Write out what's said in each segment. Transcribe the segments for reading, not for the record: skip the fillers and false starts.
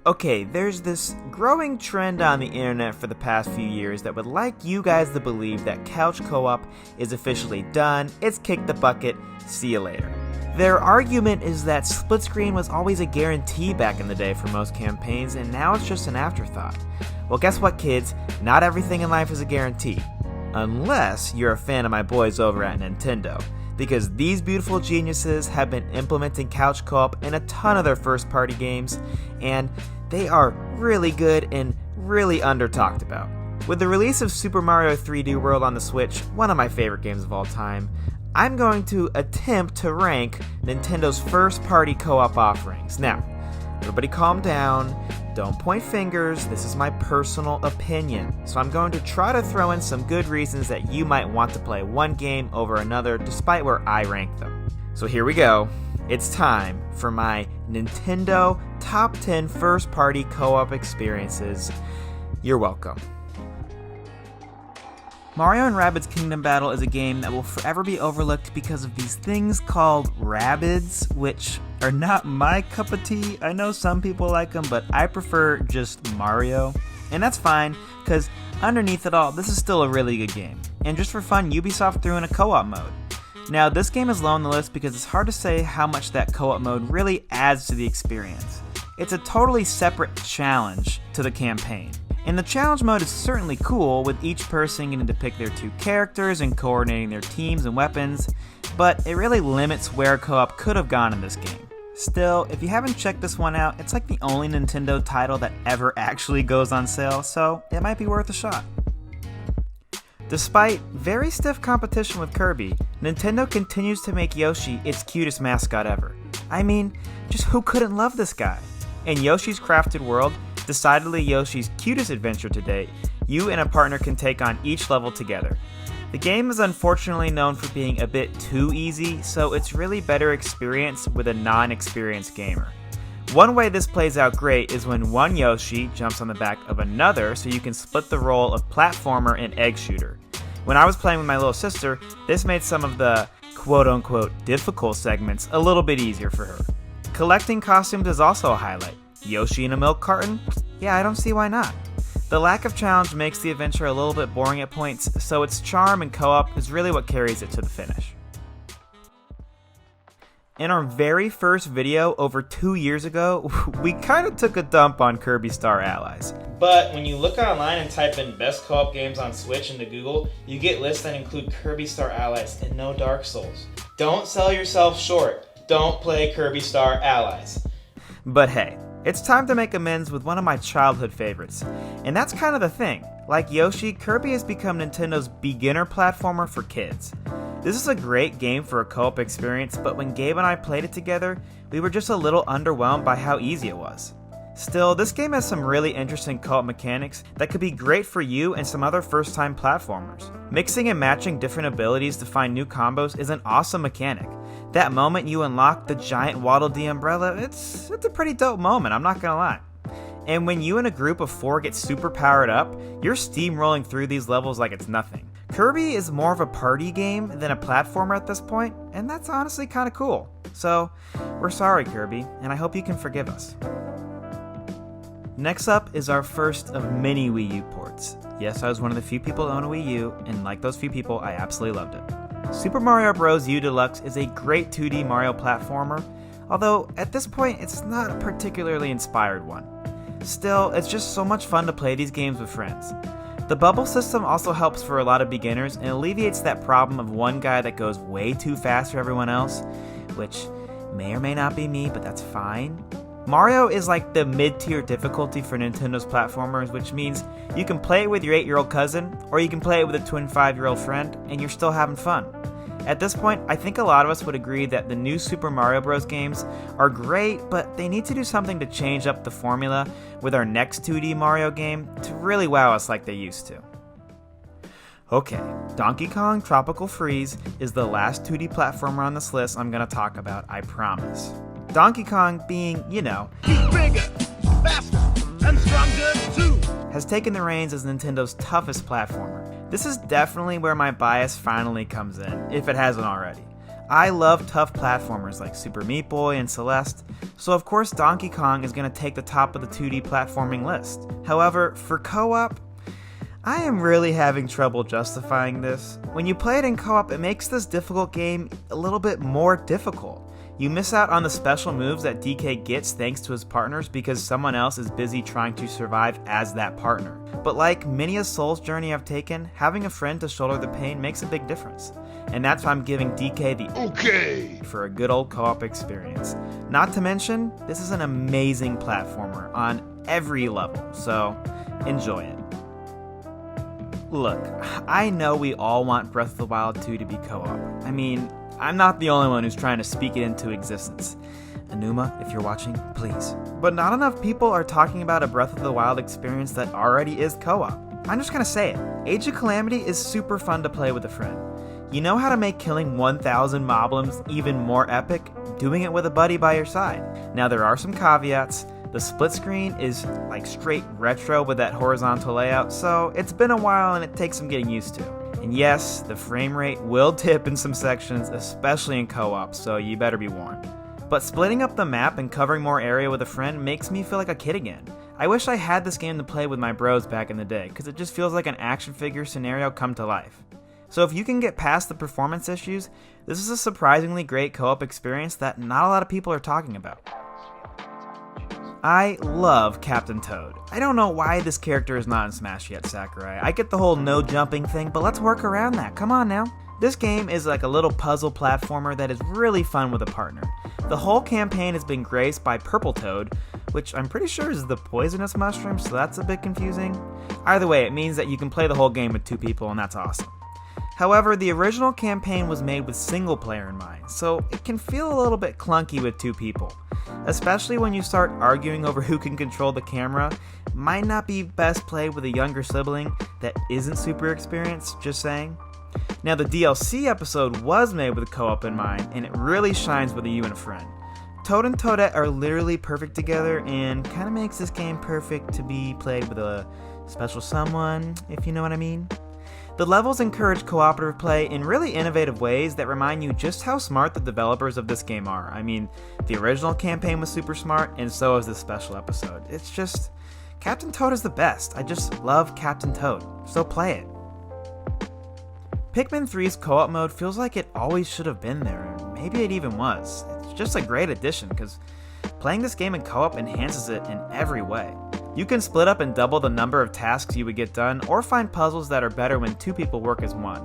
Okay, there's this growing trend on the internet for the past few years that would like you guys to believe that couch co-op is officially done, it's kicked the bucket, see you later. Their argument is that split screen was always a guarantee back in the day for most campaigns, and now it's just an afterthought. Well, guess what, kids? Not everything in life is a guarantee. Unless you're a fan of my boys over at Nintendo, because these beautiful geniuses have been implementing couch co-op in a ton of their first-party games, and they are really good and really under-talked about. With the release of Super Mario 3D World on the Switch, one of my favorite games of all time, I'm going to attempt to rank Nintendo's first-party co-op offerings. Now, everybody calm down, don't point fingers, this is my personal opinion. So I'm going to try to throw in some good reasons that you might want to play one game over another despite where I rank them. So here we go. It's time for my Nintendo Top 10 First-Party Co-op Experiences. You're welcome. Mario & Rabbids Kingdom Battle is a game that will forever be overlooked because of these things called Rabbids, which are not my cup of tea. I know some people like them, but I prefer just Mario. And that's fine, because underneath it all, this is still a really good game. And just for fun, Ubisoft threw in a co-op mode. Now, this game is low on the list because it's hard to say how much that co-op mode really adds to the experience. It's a totally separate challenge to the campaign. And the challenge mode is certainly cool, with each person getting to pick their two characters and coordinating their teams and weapons, but it really limits where co-op could have gone in this game. Still, if you haven't checked this one out, it's like the only Nintendo title that ever actually goes on sale, so it might be worth a shot. Despite very stiff competition with Kirby, Nintendo continues to make Yoshi its cutest mascot ever. I mean, just who couldn't love this guy? In Yoshi's Crafted World, decidedly Yoshi's cutest adventure to date, you and a partner can take on each level together. The game is unfortunately known for being a bit too easy, so it's really better experienced with a non-experienced gamer. One way this plays out great is when one Yoshi jumps on the back of another so you can split the role of platformer and egg shooter. When I was playing with my little sister, this made some of the quote-unquote difficult segments a little bit easier for her. Collecting costumes is also a highlight. Yoshi in a milk carton? Yeah, I don't see why not. The lack of challenge makes the adventure a little bit boring at points, so its charm and co-op is really what carries it to the finish. In our very first video over 2 years ago, we kind of took a dump on Kirby Star Allies. But when you look online and type in best co-op games on Switch into Google, you get lists that include Kirby Star Allies and no Dark Souls. Don't sell yourself short. Don't play Kirby Star Allies. But hey, it's time to make amends with one of my childhood favorites. And that's kind of the thing. Like Yoshi, Kirby has become Nintendo's beginner platformer for kids. This is a great game for a co-op experience, but when Gabe and I played it together, we were just a little underwhelmed by how easy it was. Still, this game has some really interesting co-op mechanics that could be great for you and some other first-time platformers. Mixing and matching different abilities to find new combos is an awesome mechanic. That moment you unlock the giant Waddle Dee umbrella, it's a pretty dope moment, I'm not gonna lie. And when you and a group of 4 get super powered up, you're steamrolling through these levels like it's nothing. Kirby is more of a party game than a platformer at this point, and that's honestly kinda cool. So, we're sorry Kirby, and I hope you can forgive us. Next up is our first of many Wii U ports. Yes, I was one of the few people to own a Wii U, and like those few people, I absolutely loved it. Super Mario Bros. U Deluxe is a great 2D Mario platformer, although at this point it's not a particularly inspired one. Still, it's just so much fun to play these games with friends. The bubble system also helps for a lot of beginners and alleviates that problem of one guy that goes way too fast for everyone else, which may or may not be me, but that's fine. Mario is like the mid-tier difficulty for Nintendo's platformers, which means you can play it with your 8-year-old cousin, or you can play it with a twin 5-year-old friend, and you're still having fun. At this point, I think a lot of us would agree that the new Super Mario Bros. Games are great, but they need to do something to change up the formula with our next 2D Mario game to really wow us like they used to. Okay, Donkey Kong Tropical Freeze is the last 2D platformer on this list I'm gonna talk about, I promise. Donkey Kong being, you know, he's bigger, faster, and stronger too, has taken the reins as Nintendo's toughest platformer. This is definitely where my bias finally comes in, if it hasn't already. I love tough platformers like Super Meat Boy and Celeste, so of course Donkey Kong is going to take the top of the 2D platforming list. However, for co-op, I am really having trouble justifying this. When you play it in co-op, it makes this difficult game a little bit more difficult. You miss out on the special moves that DK gets thanks to his partners because someone else is busy trying to survive as that partner. But like many a Souls journey I've taken, having a friend to shoulder the pain makes a big difference. And that's why I'm giving DK the okay for a good old co-op experience. Not to mention, this is an amazing platformer on every level, so enjoy it. Look, I know we all want Breath of the Wild 2 to be co-op. I mean, I'm not the only one who's trying to speak it into existence. Anuma, if you're watching, please. But not enough people are talking about a Breath of the Wild experience that already is co-op. I'm just gonna say it. Age of Calamity is super fun to play with a friend. You know how to make killing 1,000 moblins even more epic? Doing it with a buddy by your side. Now there are some caveats. The split screen is like straight retro with that horizontal layout, so it's been a while and it takes some getting used to. And yes, the frame rate will dip in some sections, especially in co-op, so you better be warned. But splitting up the map and covering more area with a friend makes me feel like a kid again. I wish I had this game to play with my bros back in the day, because it just feels like an action figure scenario come to life. So if you can get past the performance issues, this is a surprisingly great co-op experience that not a lot of people are talking about. I love Captain Toad. I don't know why this character is not in Smash yet, Sakurai. I get the whole no jumping thing, but let's work around that. Come on now. This game is like a little puzzle platformer that is really fun with a partner. The whole campaign has been graced by Purple Toad, which I'm pretty sure is the poisonous mushroom, so that's a bit confusing. Either way, it means that you can play the whole game with 2 people, and that's awesome. However, the original campaign was made with single player in mind, so it can feel a little bit clunky with 2 people. Especially when you start arguing over who can control the camera, might not be best played with a younger sibling that isn't super experienced, just saying. Now the DLC episode was made with co-op in mind, and it really shines with you and a friend. Toad and Toadette are literally perfect together and kind of makes this game perfect to be played with a special someone, if you know what I mean. The levels encourage cooperative play in really innovative ways that remind you just how smart the developers of this game are. I mean, the original campaign was super smart, and so is this special episode. It's just, Captain Toad is the best. I just love Captain Toad, so play it. Pikmin 3's co-op mode feels like it always should have been there, and maybe it even was. It's just a great addition, because playing this game in co-op enhances it in every way. You can split up and double the number of tasks you would get done, or find puzzles that are better when 2 people work as one.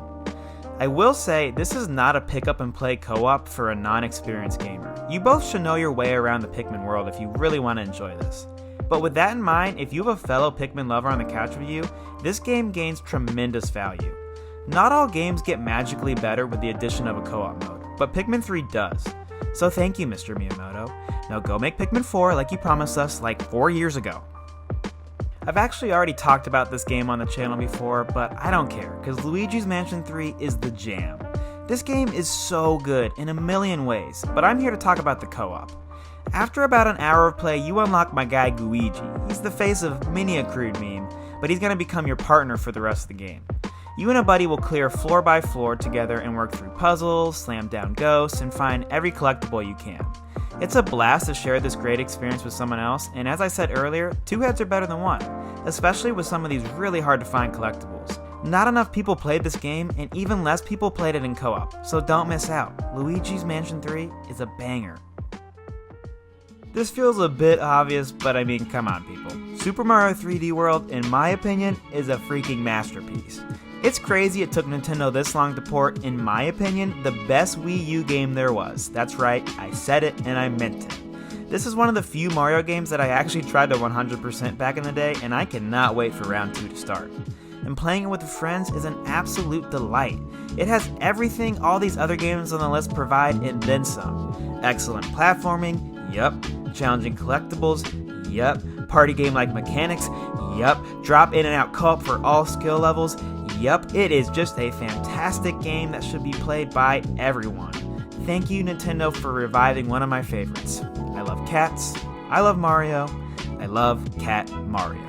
I will say, this is not a pick up and play co-op for a non-experienced gamer. You both should know your way around the Pikmin world if you really want to enjoy this. But with that in mind, if you have a fellow Pikmin lover on the couch with you, this game gains tremendous value. Not all games get magically better with the addition of a co-op mode, but Pikmin 3 does. So thank you, Mr. Miyamoto. Now go make Pikmin 4 like you promised us like 4 years ago. I've actually already talked about this game on the channel before, but I don't care, because Luigi's Mansion 3 is the jam. This game is so good in a million ways, but I'm here to talk about the co-op. After about an hour of play, you unlock my guy Luigi. He's the face of many a crude meme, but he's going to become your partner for the rest of the game. You and a buddy will clear floor by floor together and work through puzzles, slam down ghosts, and find every collectible you can. It's a blast to share this great experience with someone else, and as I said earlier, 2 heads are better than 1, especially with some of these really hard to find collectibles. Not enough people played this game, and even less people played it in co-op, so don't miss out. Luigi's Mansion 3 is a banger. This feels a bit obvious, but I mean, come on people. Super Mario 3D World, in my opinion, is a freaking masterpiece. It's crazy it took Nintendo this long to port, in my opinion, the best Wii U game there was. That's right, I said it and I meant it. This is one of the few Mario games that I actually tried to 100% back in the day, and I cannot wait for round 2 to start. And playing it with friends is an absolute delight. It has everything all these other games on the list provide and then some. Excellent platforming, yup. Challenging collectibles, yup. Party game-like mechanics, yup. Drop in and out co-op for all skill levels, yup. It is just a fantastic game that should be played by everyone. Thank you, Nintendo, for reviving one of my favorites. I love cats, I love Mario, I love Cat Mario.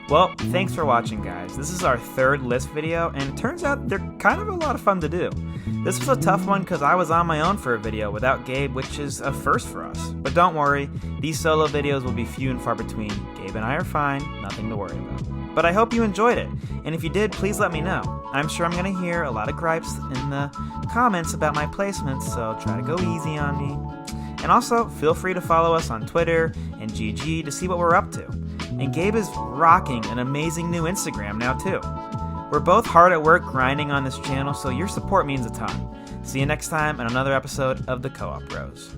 Well, thanks for watching, guys. This is our third list video, and it turns out they're kind of a lot of fun to do. This was a tough one because I was on my own for a video without Gabe, which is a first for us. But don't worry, these solo videos will be few and far between. Gabe and I are fine, nothing to worry about. But I hope you enjoyed it, and if you did, please let me know. I'm sure I'm going to hear a lot of gripes in the comments about my placements, so try to go easy on me. And also, feel free to follow us on Twitter and GG to see what we're up to. And Gabe is rocking an amazing new Instagram now too. We're both hard at work grinding on this channel, so your support means a ton. See you next time on another episode of the Co-op Bros.